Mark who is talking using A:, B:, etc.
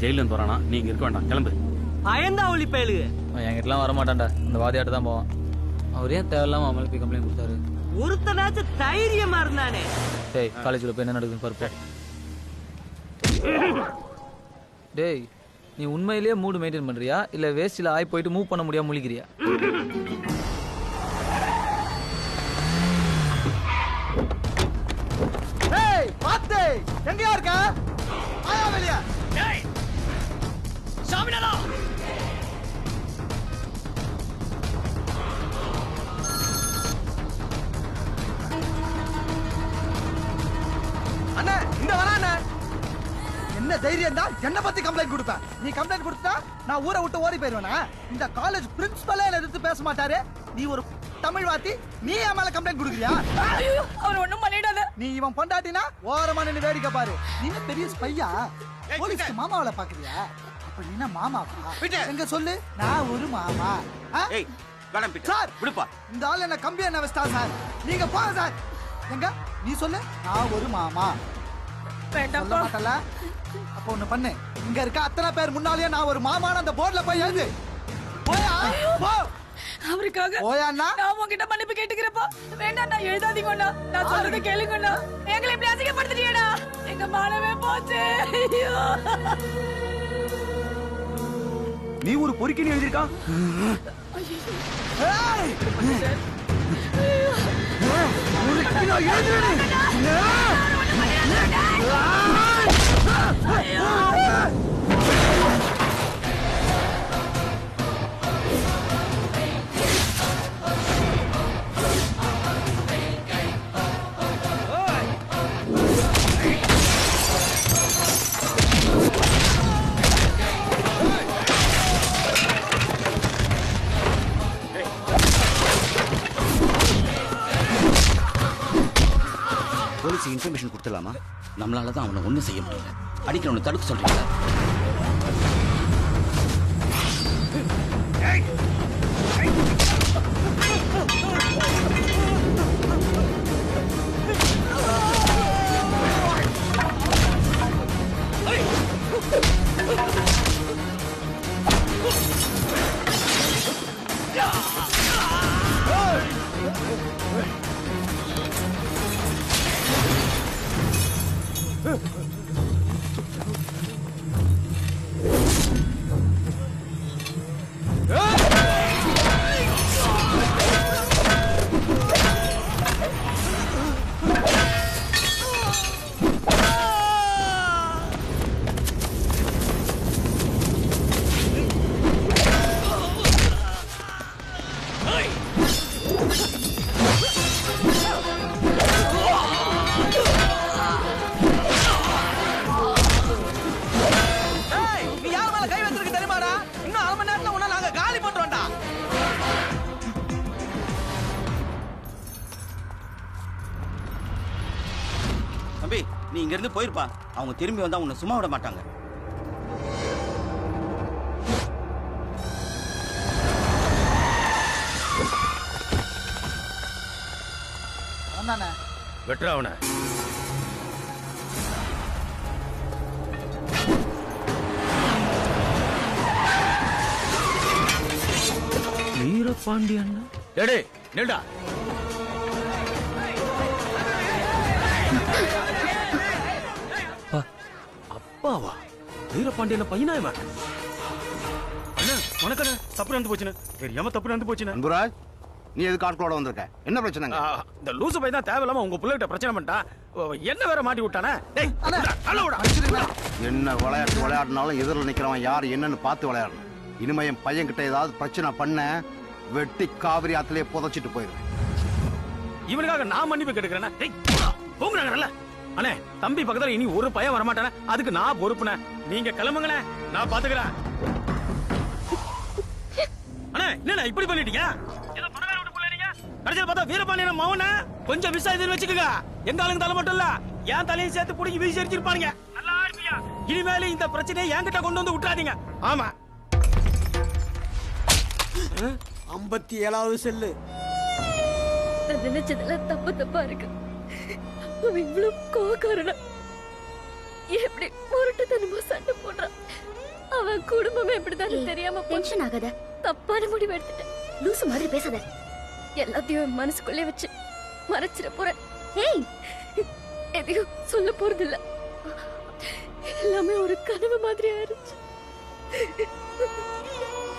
A: ஜெயில இருந்து வரானா, நீங்க இருக்க வேண்டாம், கிளம்பு.
B: பயந்தா ஒளி பயலுங்க.
C: என்கிட்டலாம் வர மாட்டான்டா, இந்த வாதியாட்ட தான் போவான். அவர் ஏன் தேவையில்லாம அவங்களுக்கு போய் கம்ப்ளைண்ட் கொடுத்தாரு?
B: ஒருத்தனாச்சும் தைரியமா இருந்தானே.
C: டேய், காலேஜ்ல போய் என்ன நடக்குதுன்னு பாருப்பா. டேய், நீ உண்மையிலேயே மூடு மெயின்டைன் பண்றியா இல்ல வேஸ்ட்ல ஆய் போயிட்டு மூவ் பண்ண முடியாம முழிக்கிறியா?
D: டேய், பாத்து எங்கயா இருக்க? ஆயா வெளிய.
B: டேய், சாமினாடா.
D: அண்ணா, இந்த வரா அண்ணா. என்ன தைரியம் தான் என்ன பத்தி கம்ப்ளைண்ட் கொடுப்ப? நீ கம்ப்ளைண்ட் கொடுத்தா நான் ஊரை விட்டு ஓடி போயிருவேனா? இந்த காலேஜ் பிரின்சிபலே என்ன எதிர்த்து பேச மாட்டாரு. நீ ஒரு தமிழ் வாத்தி, நீ என் மேல கம்ப்ளைண்ட் கொடுக்குறியா?
E: ஐயோ, அவர் ஒண்ணும் பண்ணிடாத.
D: நீ இவன் பொண்டாட்டினா ஓரமா நின்னு வேடிக்கை பாரு. நீ என்ன பெரிய ஸ்பையா? போலீஸ்க்கு மாமாவள பாக்குறியா? அப்ப நீ என்ன மாமாவா? எங்க சொல்லு, நான் ஒரு மாமா.
A: ஏய், வேணாம் பீட்டர்.
D: சார்,
A: விடுப்பா.
D: இந்த ஆள் என்ன கம்பி என்ன வச்சிட்டா சார். நீங்க போங்க சார். எங்க நீ சொல்லு, நான் ஒரு மாமா. சொல்ல
E: வேண்டாம்ப்பா.
D: மாட்டல? அப்ப ஒண்ணு பண்ணு, இங்க இருக்க அத்தனை பேர் முன்னாலேயே நான் ஒரு மாமான அந்த போர்டுல போய் எழுது. போயா, போ.
E: அவருக்காக
D: போயாண்ணா.
E: நான் உங்ககிட்ட மன்னிப்பு கேட்டுக்கிறப்பா. வேண்டாம், நான் எழுதாதீங்கண்ணா. நான் சொல்றதை கேளுங்கண்ணா. எங்களை இப்படி அசிங்கப்படுத்திட்டீங்கண்ணா. எங்க மானமே போச்சு. ஐயோ.
A: நீ ஒரு பொறுக்கின்னு எழுதிருக்கா?
D: ஏய்! ஒரு கிலோ எழுதுறேன்.
F: போலீஸுக்கு இன்ஃபர்மேஷன் கொடுத்துடலாமா? நம்மளால தான் அவனை ஒன்றும் செய்ய முடியல. அடிக்கிறவனை தடுக்க சொல்றீங்களா?
B: நீ யார் மேல கை வச்சிருக்க தெரியுமாடா? இன்னும் 1/2 மணி நேரத்துல உன்னை நாங்க காலி பண்றோம்டா.
F: தம்பி, நீ இங்க இருந்து போயிருப்பா. அவங்க திரும்பி வந்தா உன்னை சும்மா விட மாட்டாங்க.
D: வந்தானே.
A: வெட்டுறா அவனை. வீரபாண்டியன். டேய், நில்டா. அப்பாவா? வீரபாண்டியன் பையனா இவன்? அண்ணா, வணக்கண்ணே. தப்பு நடந்து போச்சுண்ணே. தெரியாம தப்பு நடந்து போச்சுண்ணே.
G: அன்புராஜ், நீ எதுக்கு ஆட்களோட வந்திருக்க? என்ன பிரச்சனைங்க?
A: இந்த லூசு பையன் தான் தேவையில்லாம உங்க பிள்ளைகிட்ட பிரச்சனை பண்ணிட்டான். என்ன வேற மாட்டி விட்டானே. டேய்,
D: அண்ணா,
A: அண்ணா விடா.
G: என்ன விளையாட்டு விளையாடினாலும் எதிரில் நிக்கிறவன் யார் என்னன்னு பார்த்து விளையாடணும். இனிமே என் பையன் கிட்ட ஏதாவது பிரச்சனை பண்ண வெட்டி காவிரி ஆத்திலே புதைச்சிட்டு போயிருவேன்.
A: இவனுக்காக நான் மன்னிப்பு கேட்டுக்கிறேன். டேய், போங்கறாங்க நல்ல. அண்ணே, தம்பி பக்கத்துல இனி ஒரு பையன் வர மாட்டானே. அதுக்கு நான் பொறுப்புனே. நீங்க கிளம்புங்கண்ணே, நான் பாத்துக்கிறேன். அண்ணே, என்ன இப்படி பண்ணிட்டீங்க? ஏதோ பணக்கார வீட்டு புள்ள நீங்க. கடைசில பார்த்தா வீரபாண்டியன் மவன கொஞ்சம் மிஸ் ஆயிடுன்னு வெச்சுக்கங்க. எங்க ஆளுங்க தலை மட்டும் இல்ல, என் தலையும் சேர்த்து புடிங்கி வீசி எரிச்சிருப்பாங்க. நல்லா இருப்பியா? இனிமேல இந்த பிரச்சனையை என்கிட்ட கொண்டு வந்து விட்டுறாதீங்க. ஆமா.
B: 57வது செல்லு.
E: நான் நினைச்சதெல்லாம் தப்பா இருக்கு. அவன் இவ்வளவு கோவக்காரனா?
H: எப்படி முரட்டுத்தனமா சண்டை போடுறான். அவன் குடும்பமே இப்படிதான் தெரியாம
I: டென்ஷன் ஆகாத.
H: தப்பான முடிவு எடுத்துட்டேன்.
I: லூசு மாதிரி பேசாத.
H: எல்லாத்தையும் என் மனசுக்குள்ளே வச்சு மறைச்சிட போறேன்.
I: ஏய்,
H: எதையும் சொல்ல போறதில்ல. எல்லாமே ஒரு கனவு மாதிரி ஆயிருச்சு.